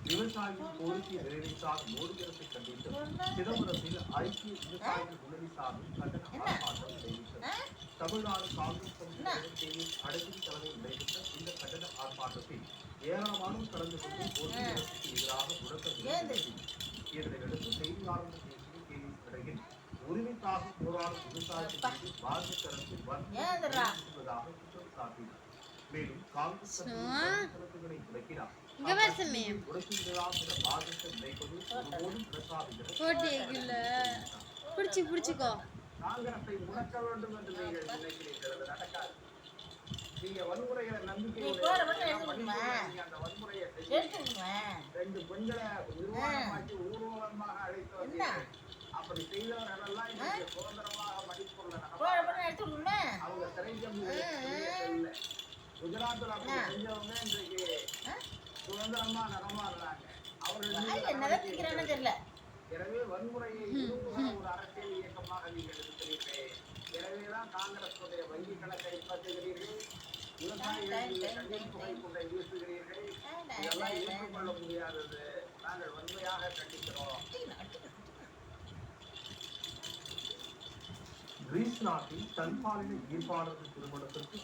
விவசாயியின் கோரிக்கையை நிறைவேற்றாத மோடி அரசை கண்டித்து சிதம்பரத்தில் ஐக்கிய விவசாயிகள் முன்னணி சார்பில் கண்டன ஆர்ப்பாட்டம் நடைபெற்றது. தமிழ்நாடு காங்கிரஸ் கமிட்டி அடகிரி தலைமையில் நடைபெற்ற இந்த கண்டன ஆர்ப்பாட்டத்தில் ஏராளமானோர் கலந்து கொண்டு மோடி அரசுக்கு எதிராக முழக்கம். இதனையடுத்து செய்தியாளர்கள் பேசிய கே.வி. உரிமைக்காக போராடும் விவசாயிகள் மீது பாஜக அரசு வன்முறையாக குற்றம் சாட்டினார். மேலும் காங்கிரஸ் கருத்துக்களை விளக்கினார். காங்கிரஸை முடக்க வேண்டும் என்று நீங்கள் நினைக்கிறீர்கள், அது நடக்காது. நீங்க வன்முறைகளை நம்பிக்கை அந்த வன்முறையை ரெண்டு பெண்களை நிர்வாகமாக்கி ஊர்வலமாக அழைத்து வந்து அப்படி செய்தவர்களெல்லாம் இன்னைக்கு சுதந்திரமாக மதிப்புள்ள அவங்க சிறைக்கம்பி குஜராத்தில் அப்படி செஞ்சவங்க இன்றைக்கு சுதந்திரமா நடமாடுறாங்க. அவர்கள் எனவே வன்முறையை ஒரு அரசியல் இயக்கமாக நீங்கள் இருக்கிறீர்கள். எனவேதான் காங்கிரசுடைய வங்கி கணக்கை பற்றுகிறீர்கள், விவசாயிகள் கண்ணீர் புகை கொண்டை வீசுகிறீர்கள். இதெல்லாம் ஏற்றுக்கொள்ள முடியாதது. நாங்கள் வன்மையாக கண்டிக்கிறோம். கிரீஸ் நாட்டில் தன்பாலின ஈர்ப்பாளர்கள் திருமணத்திற்கு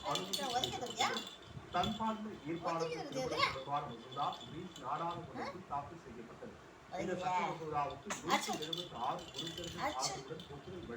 தன்பாலின ஈர்ப்பாளர்கள் திருமணம் தொடர்பான மசோதா கிரீஸ் நாடாளுமன்றத்தில் தாக்கல் செய்யப்பட்டது. இந்த சட்ட மசோதாவுக்கு 176 உறுப்பினர்கள் ஆதரவுடன் ஒப்புதல்